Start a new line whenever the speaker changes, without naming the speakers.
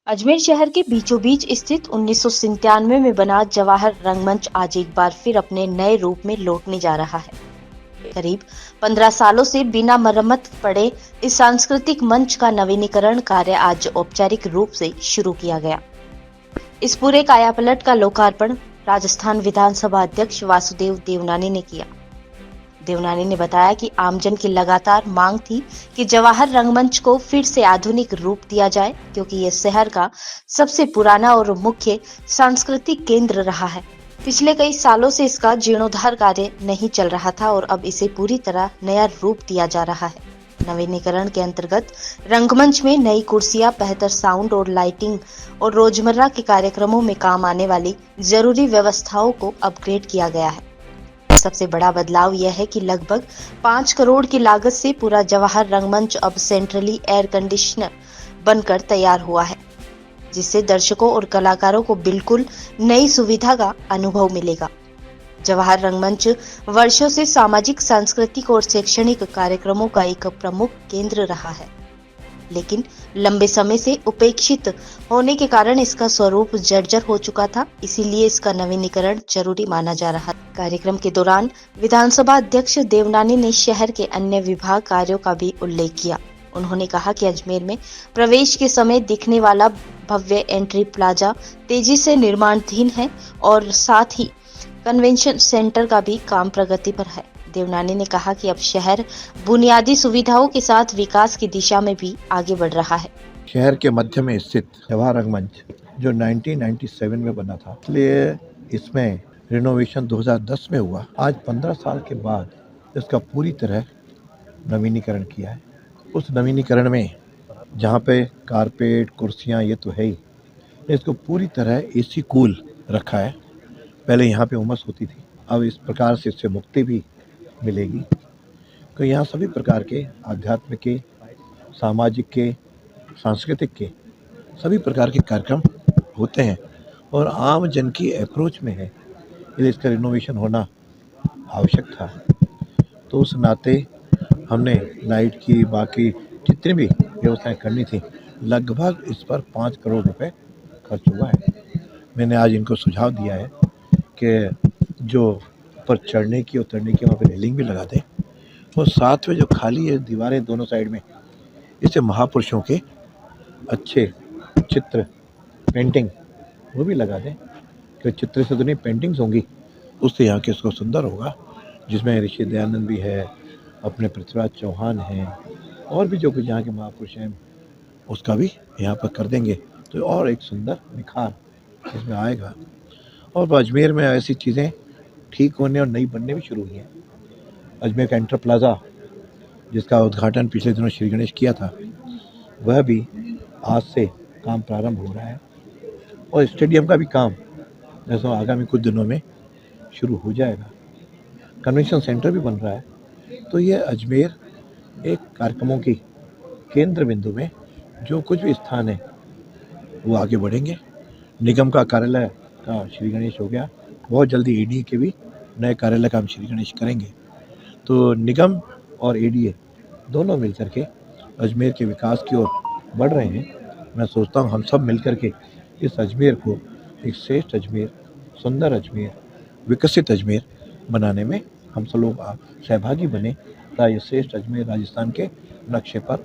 अजमेर शहर के बीचों बीच स्थित 1997 में बना जवाहर रंगमंच आज एक बार फिर अपने नए रूप में लौटने जा रहा है। करीब 15 सालों से बिना मरम्मत पड़े इस सांस्कृतिक मंच का नवीनीकरण कार्य आज औपचारिक रूप से शुरू किया गया। इस पूरे कायापलट का लोकार्पण राजस्थान विधानसभा अध्यक्ष वासुदेव देवनानी ने किया। देवनानी ने बताया कि आमजन की लगातार मांग थी कि जवाहर रंगमंच को फिर से आधुनिक रूप दिया जाए, क्योंकि यह शहर का सबसे पुराना और मुख्य सांस्कृतिक केंद्र रहा है। पिछले कई सालों से इसका जीर्णोद्धार कार्य नहीं चल रहा था और अब इसे पूरी तरह नया रूप दिया जा रहा है। नवीनीकरण के अंतर्गत रंगमंच में नई कुर्सियां, बेहतर साउंड और लाइटिंग और रोजमर्रा के कार्यक्रमों में काम आने वाली जरूरी व्यवस्थाओं को अपग्रेड किया गया है। सबसे बड़ा बदलाव यह है कि लगभग 5 करोड़ की लागत से पूरा जवाहर रंगमंच अब सेंट्रली एयर कंडीशनर बनकर तैयार हुआ है, जिससे दर्शकों और कलाकारों को बिल्कुल नई सुविधा का अनुभव मिलेगा। जवाहर रंगमंच वर्षों से सामाजिक, सांस्कृतिक और शैक्षणिक कार्यक्रमों का एक प्रमुख केंद्र रहा है, लेकिन लंबे समय से उपेक्षित होने के कारण इसका स्वरूप जर्जर हो चुका था। इसीलिए इसका नवीनीकरण जरूरी माना जा रहा है। कार्यक्रम के दौरान विधानसभा अध्यक्ष देवनानी ने शहर के अन्य विभाग कार्यों का भी उल्लेख किया। उन्होंने कहा कि अजमेर में प्रवेश के समय दिखने वाला भव्य एंट्री प्लाजा तेजी से निर्माणाधीन है और साथ ही कन्वेंशन सेंटर का भी काम प्रगति पर है। देवनानी ने कहा कि अब शहर बुनियादी सुविधाओं के साथ विकास की दिशा में भी आगे बढ़ रहा है।
शहर के मध्य में स्थित जवाहर रंगमंच जो 1997 में बना था, इसलिए इसमें रिनोवेशन 2010 में हुआ। आज 15 साल के बाद इसका पूरी तरह नवीनीकरण किया है। उस नवीनीकरण में जहाँ पे कारपेट, कुर्सियाँ ये तो है ही, इसको पूरी तरह एसी कूल रखा है। पहले यहाँ पे उमस होती थी, अब इस प्रकार से इससे मुक्ति भी मिलेगी। तो यहाँ सभी प्रकार के आध्यात्मिक के, सामाजिक के, सांस्कृतिक के सभी प्रकार के कार्यक्रम होते हैं और आम जन की अप्रोच में है, इसलिए इसका रिनोवेशन होना आवश्यक था। तो उस नाते हमने लाइट की, बाकी जितनी भी व्यवस्थाएं करनी थी, लगभग इस पर 5 करोड़ रुपए खर्च हुआ है। मैंने आज इनको सुझाव दिया है कि जो ऊपर चढ़ने की, उतरने की वहाँ पे रेलिंग भी लगा दें और साथ में जो खाली है दीवारें दोनों साइड में, इसे महापुरुषों के अच्छे चित्र, पेंटिंग वो भी लगा दें कि चित्र से तो नहीं, पेंटिंग्स होंगी, उससे यहाँ के इसको सुंदर होगा। जिसमें ऋषि दयानंद भी है, अपने पृथ्वीराज चौहान हैं और भी जो कुछ यहाँ के महापुरुष हैं उसका भी यहाँ पर कर देंगे तो और एक सुंदर निखार इसमें आएगा। और अजमेर में ऐसी चीज़ें ठीक होने और नई बनने भी शुरू हुई हैं। अजमेर का एंटर प्लाजा जिसका उद्घाटन पिछले दिनों श्री गणेश किया था, वह भी आज से काम प्रारंभ हो रहा है और स्टेडियम का भी काम जैसा आगामी कुछ दिनों में शुरू हो जाएगा। कन्वेंशन सेंटर भी बन रहा है। तो ये अजमेर एक कार्यक्रमों की केंद्र बिंदु में जो कुछ भी स्थान है वो आगे बढ़ेंगे। निगम का कार्यालय का श्री गणेश हो गया, बहुत जल्दी एडीए के भी नए कार्यालय का हम श्री गणेश करेंगे। तो निगम और एडीए दोनों मिलकर के अजमेर के विकास की ओर बढ़ रहे हैं। मैं सोचता हूँ हम सब मिलकर के इस अजमेर को एक श्रेष्ठ अजमेर, सुंदर अजमेर, विकसित अजमेर बनाने में हम सब लोग सहभागी बने, ताकि ये श्रेष्ठ अजमेर राजस्थान के नक्शे पर